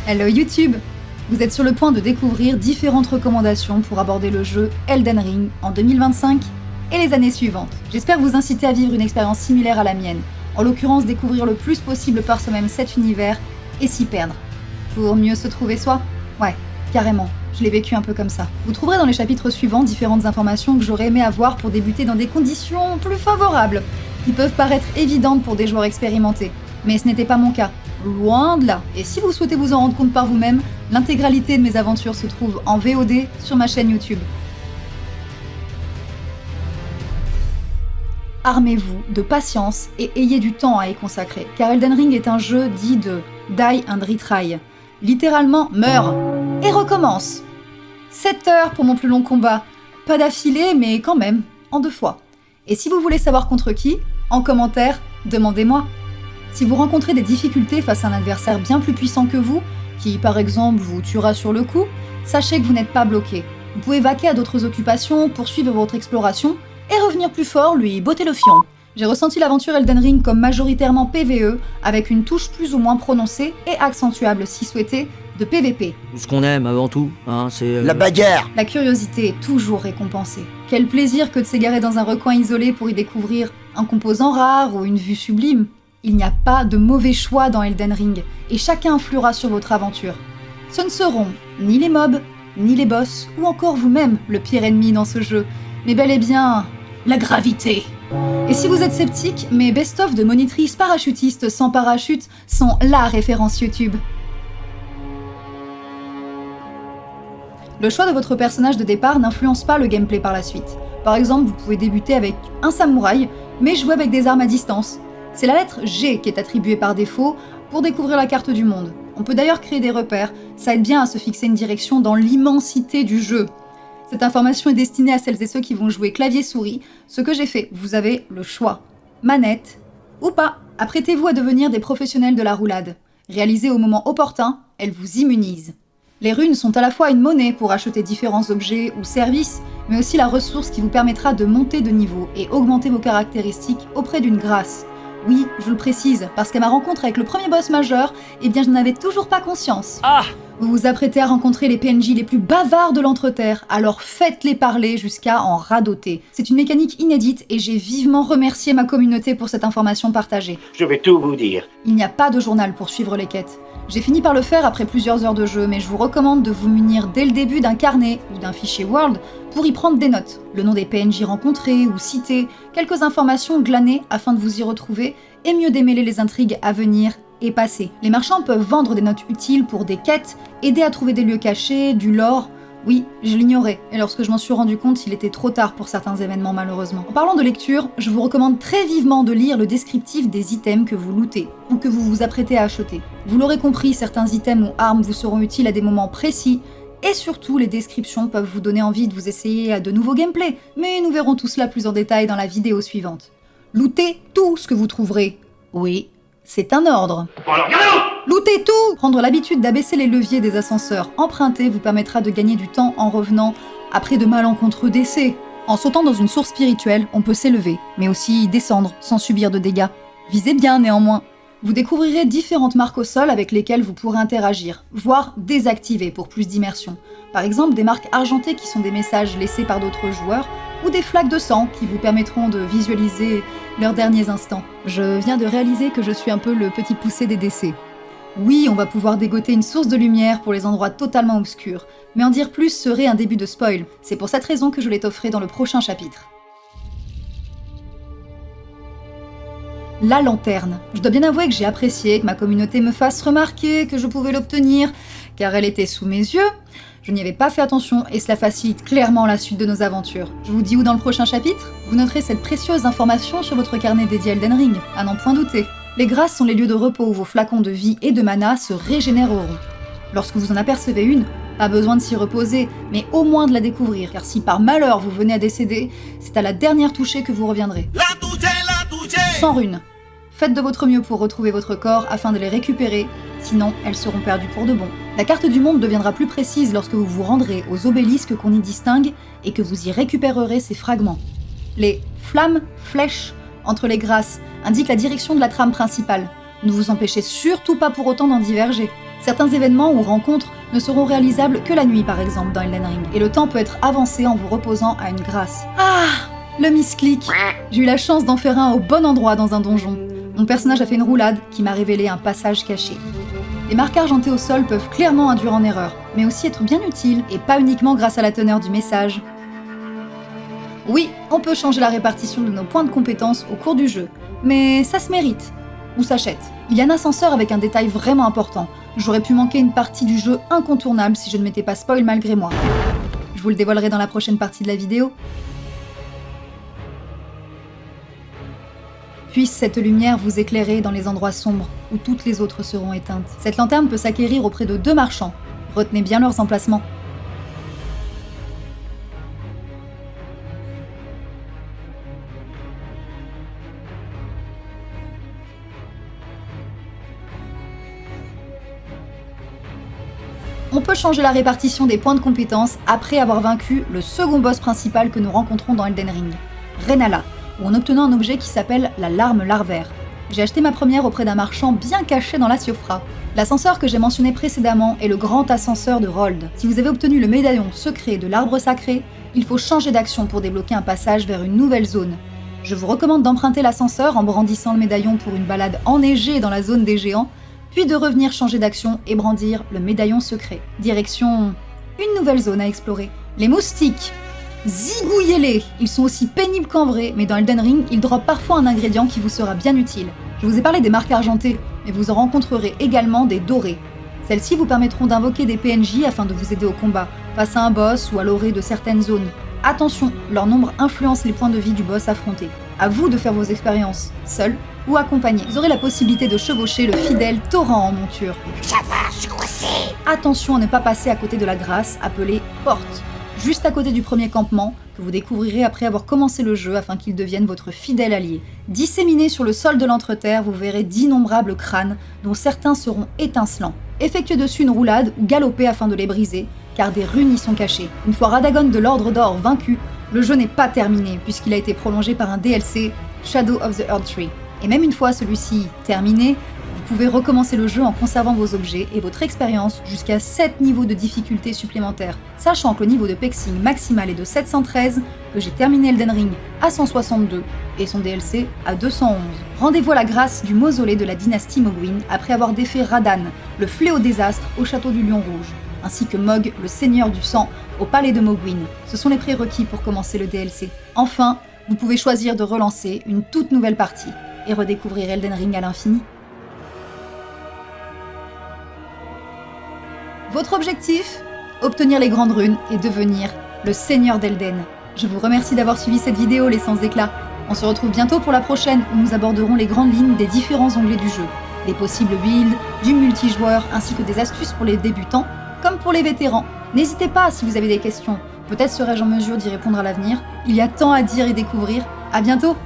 Hello YouTube! Vous êtes sur le point de découvrir différentes recommandations pour aborder le jeu Elden Ring en 2025 et les années suivantes. J'espère vous inciter à vivre une expérience similaire à la mienne, en l'occurrence découvrir le plus possible par soi-même cet univers et s'y perdre. Pour mieux se trouver soi? Ouais, carrément, je l'ai vécu un peu comme ça. Vous trouverez dans les chapitres suivants différentes informations que j'aurais aimé avoir pour débuter dans des conditions plus favorables, qui peuvent paraître évidentes pour des joueurs expérimentés, mais ce n'était pas mon cas. Loin de là. Et si vous souhaitez vous en rendre compte par vous-même, l'intégralité de mes aventures se trouve en VOD sur ma chaîne YouTube. Armez-vous de patience et ayez du temps à y consacrer, car Elden Ring est un jeu dit de die and retry. Littéralement, meurs et recommence. 7 heures pour mon plus long combat. Pas d'affilée, mais quand même, en 2 fois. Et si vous voulez savoir contre qui, en commentaire, demandez-moi. Si vous rencontrez des difficultés face à un adversaire bien plus puissant que vous, qui par exemple vous tuera sur le coup, sachez que vous n'êtes pas bloqué. Vous pouvez vaquer à d'autres occupations, poursuivre votre exploration et revenir plus fort, lui botter le fion. J'ai ressenti l'aventure Elden Ring comme majoritairement PvE, avec une touche plus ou moins prononcée et accentuable si souhaité de PvP. Tout ce qu'on aime avant tout, hein, c'est... La bagarre! La curiosité est toujours récompensée. Quel plaisir que de s'égarer dans un recoin isolé pour y découvrir un composant rare ou une vue sublime. Il n'y a pas de mauvais choix dans Elden Ring, et chacun influera sur votre aventure. Ce ne seront ni les mobs, ni les boss, ou encore vous-même, le pire ennemi dans ce jeu, mais bel et bien la gravité. Et si vous êtes sceptique, mes best-of de monitrices parachutistes sans parachute sont la référence YouTube. Le choix de votre personnage de départ n'influence pas le gameplay par la suite. Par exemple, vous pouvez débuter avec un samouraï, mais jouer avec des armes à distance. C'est la lettre G qui est attribuée par défaut pour découvrir la carte du monde. On peut d'ailleurs créer des repères, ça aide bien à se fixer une direction dans l'immensité du jeu. Cette information est destinée à celles et ceux qui vont jouer clavier-souris, ce que j'ai fait, vous avez le choix. Manette ou pas, apprêtez-vous à devenir des professionnels de la roulade. Réalisées au moment opportun, elles vous immunisent. Les runes sont à la fois une monnaie pour acheter différents objets ou services, mais aussi la ressource qui vous permettra de monter de niveau et augmenter vos caractéristiques auprès d'une grâce. Oui, je le précise, parce qu'à ma rencontre avec le premier boss majeur, eh bien je n'en avais toujours pas conscience. Ah! Vous vous apprêtez à rencontrer les PNJ les plus bavards de l'Entreterre, alors faites-les parler jusqu'à en radoter. C'est une mécanique inédite et j'ai vivement remercié ma communauté pour cette information partagée. Je vais tout vous dire. Il n'y a pas de journal pour suivre les quêtes. J'ai fini par le faire après plusieurs heures de jeu, mais je vous recommande de vous munir dès le début d'un carnet ou d'un fichier Word pour y prendre des notes. Le nom des PNJ rencontrés ou cités, quelques informations glanées afin de vous y retrouver et mieux démêler les intrigues à venir et passer. Les marchands peuvent vendre des notes utiles pour des quêtes, aider à trouver des lieux cachés, du lore. Oui, je l'ignorais, et lorsque je m'en suis rendu compte, il était trop tard pour certains événements malheureusement. En parlant de lecture, je vous recommande très vivement de lire le descriptif des items que vous lootez, ou que vous vous apprêtez à acheter. Vous l'aurez compris, certains items ou armes vous seront utiles à des moments précis, et surtout les descriptions peuvent vous donner envie de vous essayer à de nouveaux gameplays, mais nous verrons tout cela plus en détail dans la vidéo suivante. Lootez tout ce que vous trouverez. Oui, c'est un ordre. Lootez tout! Prendre l'habitude d'abaisser les leviers des ascenseurs empruntés vous permettra de gagner du temps en revenant après de malencontreux décès. En sautant dans une source spirituelle, on peut s'élever, mais aussi descendre sans subir de dégâts. Visez bien néanmoins. Vous découvrirez différentes marques au sol avec lesquelles vous pourrez interagir, voire désactiver pour plus d'immersion. Par exemple, des marques argentées qui sont des messages laissés par d'autres joueurs, ou des flaques de sang qui vous permettront de visualiser leurs derniers instants. Je viens de réaliser que je suis un peu le petit poussé des décès. Oui, on va pouvoir dégoter une source de lumière pour les endroits totalement obscurs, mais en dire plus serait un début de spoil. C'est pour cette raison que je l'ai t'offré dans le prochain chapitre. La lanterne. Je dois bien avouer que j'ai apprécié que ma communauté me fasse remarquer que je pouvais l'obtenir, car elle était sous mes yeux. Je n'y avais pas fait attention et cela facilite clairement la suite de nos aventures. Je vous dis où dans le prochain chapitre? Vous noterez cette précieuse information sur votre carnet dédié à Elden Ring, à n'en point douter. Les grâces sont les lieux de repos où vos flacons de vie et de mana se régénéreront. Lorsque vous en apercevez une, pas besoin de s'y reposer, mais au moins de la découvrir, car si par malheur vous venez à décéder, c'est à la dernière touchée que vous reviendrez. Sans runes. Faites de votre mieux pour retrouver votre corps afin de les récupérer, sinon elles seront perdues pour de bon. La carte du monde deviendra plus précise lorsque vous vous rendrez aux obélisques qu'on y distingue et que vous y récupérerez ces fragments. Les flammes, flèches, entre les grâces, indiquent la direction de la trame principale. Ne vous empêchez surtout pas pour autant d'en diverger. Certains événements ou rencontres ne seront réalisables que la nuit par exemple dans Elden Ring, et le temps peut être avancé en vous reposant à une grâce. Ah, le misclick. J'ai eu la chance d'en faire un au bon endroit dans un donjon. Mon personnage a fait une roulade qui m'a révélé un passage caché. Les marques argentées au sol peuvent clairement induire en erreur, mais aussi être bien utiles, et pas uniquement grâce à la teneur du message. Oui, on peut changer la répartition de nos points de compétence au cours du jeu, mais ça se mérite, ou s'achète. Il y a un ascenseur avec un détail vraiment important. J'aurais pu manquer une partie du jeu incontournable si je ne m'étais pas spoil malgré moi. Je vous le dévoilerai dans la prochaine partie de la vidéo. Puisse cette lumière vous éclairer dans les endroits sombres où toutes les autres seront éteintes. Cette lanterne peut s'acquérir auprès de 2 marchands. Retenez bien leurs emplacements. On peut changer la répartition des points de compétence après avoir vaincu le second boss principal que nous rencontrons dans Elden Ring, Rennala, ou en obtenant un objet qui s'appelle la larme larvaire. J'ai acheté ma première auprès d'un marchand bien caché dans la Siofra. L'ascenseur que j'ai mentionné précédemment est le grand ascenseur de Rold. Si vous avez obtenu le médaillon secret de l'arbre sacré, il faut changer d'action pour débloquer un passage vers une nouvelle zone. Je vous recommande d'emprunter l'ascenseur en brandissant le médaillon pour une balade enneigée dans la zone des géants, puis de revenir changer d'action et brandir le médaillon secret. Direction une nouvelle zone à explorer. Les moustiques. Zigouillez-les! Ils sont aussi pénibles qu'en vrai, mais dans Elden Ring, ils dropent parfois un ingrédient qui vous sera bien utile. Je vous ai parlé des marques argentées, mais vous en rencontrerez également des dorées. Celles-ci vous permettront d'invoquer des PNJ afin de vous aider au combat, face à un boss ou à l'orée de certaines zones. Attention, leur nombre influence les points de vie du boss affronté. À vous de faire vos expériences, seul ou accompagné. Vous aurez la possibilité de chevaucher le fidèle torrent en monture. Ça va, je suis coincé. Attention à ne pas passer à côté de la grâce appelée porte, juste à côté du premier campement, que vous découvrirez après avoir commencé le jeu afin qu'il devienne votre fidèle allié. Disséminés sur le sol de l'entreterre, vous verrez d'innombrables crânes, dont certains seront étincelants. Effectuez dessus une roulade ou galopez afin de les briser, car des runes y sont cachées. Une fois Radagon de l'Ordre d'Or vaincu, le jeu n'est pas terminé, puisqu'il a été prolongé par un DLC, Shadow of the Erdtree. Et même une fois celui-ci terminé, vous pouvez recommencer le jeu en conservant vos objets et votre expérience jusqu'à 7 niveaux de difficulté supplémentaires, sachant que le niveau de Pexing maximal est de 713, que j'ai terminé Elden Ring à 162 et son DLC à 211. Rendez-vous à la grâce du mausolée de la dynastie Mohgwyn après avoir défait Radahn, le fléau désastre au château du Lion Rouge, ainsi que Mohg, le seigneur du sang, au palais de Mohgwyn. Ce sont les prérequis pour commencer le DLC. Enfin, vous pouvez choisir de relancer une toute nouvelle partie et redécouvrir Elden Ring à l'infini. Votre objectif ? Obtenir les grandes runes et devenir le seigneur d'Elden. Je vous remercie d'avoir suivi cette vidéo, les sans éclats. On se retrouve bientôt pour la prochaine où nous aborderons les grandes lignes des différents onglets du jeu, des possibles builds, du multijoueur ainsi que des astuces pour les débutants comme pour les vétérans. N'hésitez pas si vous avez des questions, peut-être serai-je en mesure d'y répondre à l'avenir. Il y a tant à dire et découvrir. À bientôt!